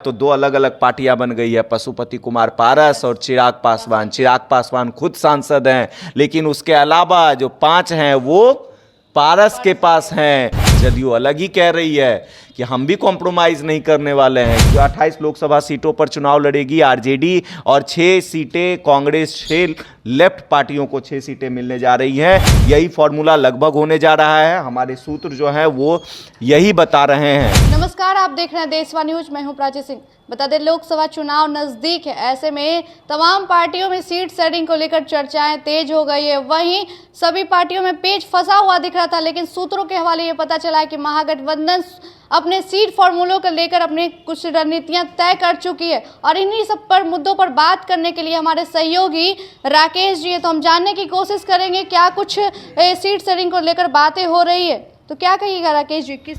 तो दो अलग अलग पार्टियां बन गई है, पशुपति कुमार पारस और चिराग पासवान। चिराग पासवान खुद सांसद हैं, लेकिन उसके अलावा जो 5 हैं वो पारस के पास हैं। जदयू अलग ही कह रही है कि हम भी कॉम्प्रोमाइज़ नहीं करने वाले हैं। जो 28 लोकसभा सीटों पर चुनाव लड़ेगी आरजेडी और 6 सीटें कांग्रेस, 6 लेफ्ट पार्टियों को 6 सीटें मिलने जा रही हैं। यही फॉर्मूला लगभग होने जा रहा है। हमारे सूत्र जो हैं वो यही बता रहे हैं। नमस्कार, आप देख रहे हैं देशवा न्यूज। मैं हूं प्राची सिंह। बता दें, लोकसभा चुनाव नजदीक है, ऐसे में तमाम पार्टियों में सीट शेयरिंग को लेकर चर्चाएं तेज हो गई है। वहीं सभी पार्टियों में पेच फंसा हुआ दिख रहा था, लेकिन सूत्रों के हवाले ये पता चला है कि महागठबंधन अपने सीट फॉर्मूलों को लेकर अपनी कुछ रणनीतियां तय कर चुकी है। और इन्हीं सब पर मुद्दों पर बात करने के लिए हमारे सहयोगी राकेश जी है, तो हम जानने की कोशिश करेंगे क्या कुछ सीट शेयरिंग को लेकर बातें हो रही है। तो क्या कहिएगा राकेश जी? किस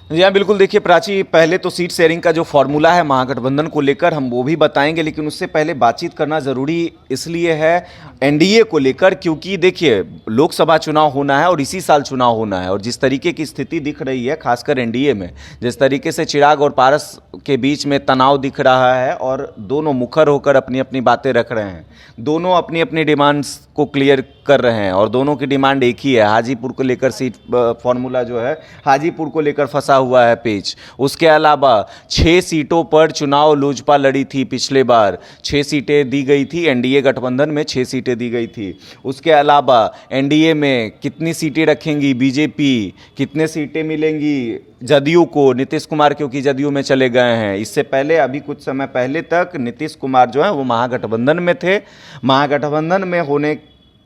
जी हाँ, बिल्कुल। देखिए प्राची, पहले तो सीट शेयरिंग का जो फॉर्मूला है महागठबंधन को लेकर हम वो भी बताएंगे, लेकिन उससे पहले बातचीत करना ज़रूरी इसलिए है एनडीए को लेकर, क्योंकि देखिए लोकसभा चुनाव होना है और इसी साल चुनाव होना है। और जिस तरीके की स्थिति दिख रही है खासकर एनडीए में, जिस तरीके से चिराग और पारस के बीच में तनाव दिख रहा है और दोनों मुखर होकर अपनी अपनी बातें रख रहे हैं, दोनों अपनी अपनी डिमांड्स को क्लियर कर रहे हैं और दोनों की डिमांड एक ही है। हाजीपुर को लेकर सीट फॉर्मूला जो है, हाजीपुर को लेकर फंसा हुआ है पेच। उसके अलावा 6 सीटों पर चुनाव लोजपा लड़ी थी पिछले बार, 6 सीटें दी गई थी एनडीए गठबंधन में, 6 सीटें दी गई थी। उसके अलावा एनडीए में कितनी सीटें रखेंगी बीजेपी, कितने सीटें मिलेंगी जदयू को, नीतीश कुमार क्योंकि जदयू में चले गए हैं। इससे पहले अभी कुछ समय पहले तक नीतीश कुमार जो है वो महागठबंधन में थे। महागठबंधन में होने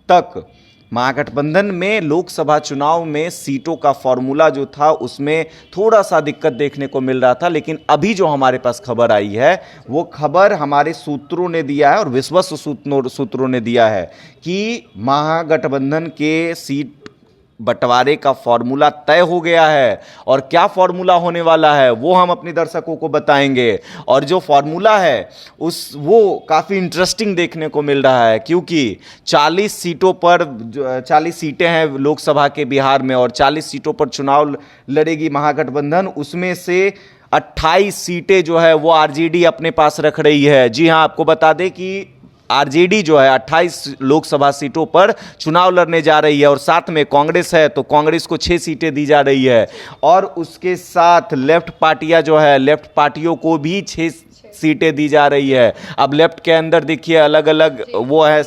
तक महागठबंधन में लोकसभा चुनाव में सीटों का फॉर्मूला जो था उसमें थोड़ा सा दिक्कत देखने को मिल रहा था, लेकिन अभी जो हमारे पास खबर आई है वो खबर हमारे सूत्रों ने दिया है और विश्वस्त सूत्रों ने दिया है कि महागठबंधन के सीट बंटवारे का फॉर्मूला तय हो गया है। और क्या फॉर्मूला होने वाला है वो हम अपने दर्शकों को बताएंगे। और जो फॉर्मूला है वो काफ़ी इंटरेस्टिंग देखने को मिल रहा है, क्योंकि 40 सीटों पर 40 सीटें हैं लोकसभा के बिहार में और 40 सीटों पर चुनाव लड़ेगी महागठबंधन। उसमें से 28 सीटें जो है वो आरजेडी अपने पास रख रही है। जी हाँ, आपको बता दें कि आरजेडी जो है 28 लोकसभा सीटों पर चुनाव लड़ने जा रही है और साथ में कांग्रेस है तो कांग्रेस को 6 सीटें दी जा रही है। और उसके साथ लेफ्ट पार्टियां जो है, लेफ्ट पार्टियों को भी 6 सीटें दी जा रही है। अब लेफ्ट के अंदर देखिए अलग अलग वो है,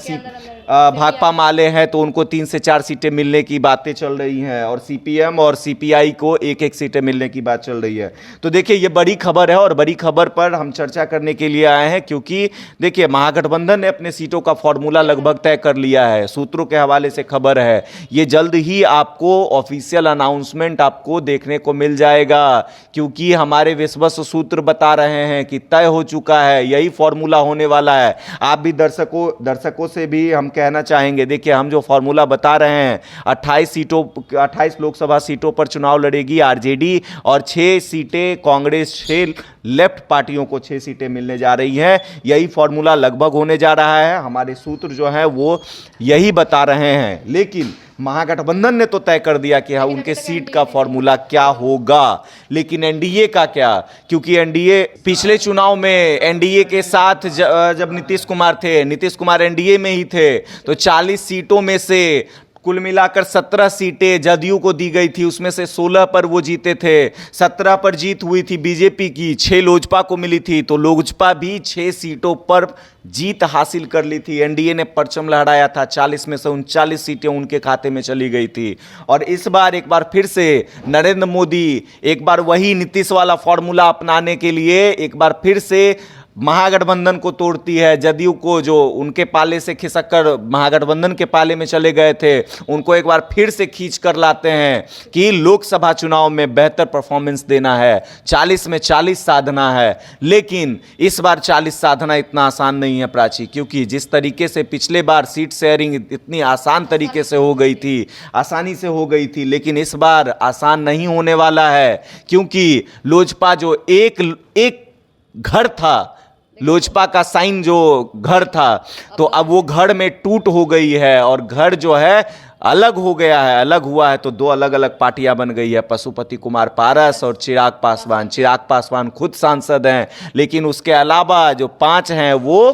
भाकपा माले हैं तो उनको 3 से 4 सीटें मिलने की बातें चल रही हैं और सीपीएम और सीपीआई को 1-1 सीटें मिलने की बात चल रही है। तो देखिए ये बड़ी खबर है और बड़ी खबर पर हम चर्चा करने के लिए आए हैं, क्योंकि देखिए महागठबंधन ने अपने सीटों का फॉर्मूला लगभग तय कर लिया है। सूत्रों के हवाले से खबर है, ये जल्द ही आपको ऑफिशियल अनाउंसमेंट आपको देखने को मिल जाएगा, क्योंकि हमारे विश्वस्त सूत्र बता रहे हैं कि तय हो चुका है, यही फॉर्मूला होने वाला है। आप भी दर्शकों से भी हम कहना चाहेंगे, देखिए हम जो फॉर्मूला बता रहे हैं 28 लोकसभा सीटों पर चुनाव लड़ेगी आरजेडी और 6 सीटें कांग्रेस, 6 लेफ्ट पार्टियों को 6 सीटें मिलने जा रही हैं। यही फॉर्मूला लगभग होने जा रहा है। हमारे सूत्र जो हैं वो यही बता रहे हैं, लेकिन महागठबंधन ने तो तय कर दिया कि हाँ उनके सीट का फॉर्मूला क्या होगा, लेकिन एनडीए का क्या? क्योंकि एनडीए पिछले चुनाव में एनडीए के साथ जब नीतीश कुमार थे, नीतीश कुमार एनडीए में ही थे, तो 40 सीटों में से कुल मिलाकर 17 सीटें जदयू को दी गई थी, उसमें से 16 पर वो जीते थे। 17 पर जीत हुई थी बीजेपी की, 6 लोजपा को मिली थी, तो लोजपा भी 6 सीटों पर जीत हासिल कर ली थी। एनडीए ने परचम लहराया था, 40 में से 39 सीटें उनके खाते में चली गई थी। और इस बार एक बार फिर से नरेंद्र मोदी एक बार वही नीतीश वाला फॉर्मूला अपनाने के लिए एक बार फिर से महागठबंधन को तोड़ती है। जदयू को जो उनके पाले से खिसक कर महागठबंधन के पाले में चले गए थे, उनको एक बार फिर से खींच कर लाते हैं कि लोकसभा चुनाव में बेहतर परफॉर्मेंस देना है, 40 में 40 साधना है। लेकिन इस बार 40 साधना इतना आसान नहीं है प्राची, क्योंकि जिस तरीके से पिछले बार सीट शेयरिंग इतनी आसान तरीके से हो गई थी, आसानी से हो गई थी, लेकिन इस बार आसान नहीं होने वाला है, क्योंकि लोजपा जो एक घर था, लोजपा का साइन जो घर था, तो अब वो घर में टूट हो गई है और घर जो है अलग हो गया है, अलग हुआ है तो दो अलग अलग पार्टियां बन गई है, पशुपति कुमार पारस और चिराग पासवान। चिराग पासवान खुद सांसद हैं, लेकिन उसके अलावा जो 5 हैं वो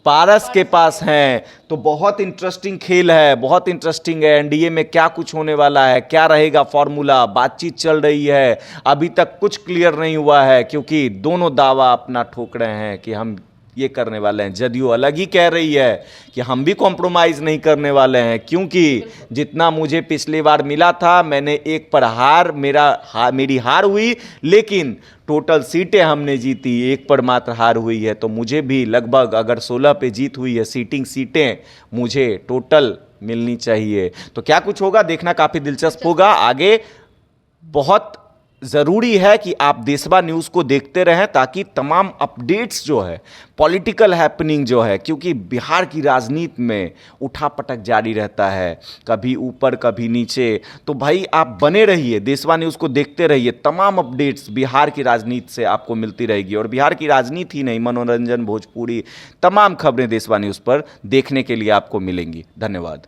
पारस के पास हैं। तो बहुत इंटरेस्टिंग खेल है, बहुत इंटरेस्टिंग है। एनडीए में क्या कुछ होने वाला है, क्या रहेगा फॉर्मूला, बातचीत चल रही है, अभी तक कुछ क्लियर नहीं हुआ है, क्योंकि दोनों दावा अपना ठोक रहे हैं कि हम ये करने वाले हैं। जदयू अलग ही कह रही है कि हम भी कॉम्प्रोमाइज नहीं करने वाले हैं, क्योंकि जितना मुझे पिछली बार मिला था, मैंने एक पर मेरी हार हुई, लेकिन टोटल सीटें हमने जीती, एक पर मात्र हार हुई है। तो मुझे भी लगभग अगर 16 पे जीत हुई है, सीटिंग सीटें मुझे टोटल मिलनी चाहिए। तो क्या कुछ होगा देखना काफी दिलचस्प होगा। आगे बहुत ज़रूरी है कि आप देशवा न्यूज़ को देखते रहें, ताकि तमाम अपडेट्स जो है, पॉलिटिकल हैपनिंग जो है, क्योंकि बिहार की राजनीति में उठापटक जारी रहता है, कभी ऊपर कभी नीचे। तो भाई आप बने रहिए, देशवा न्यूज़ को देखते रहिए, तमाम अपडेट्स बिहार की राजनीति से आपको मिलती रहेगी। और बिहार की राजनीति ही नहीं, मनोरंजन, भोजपुरी, तमाम खबरें देशवा न्यूज़ पर देखने के लिए आपको मिलेंगी। धन्यवाद।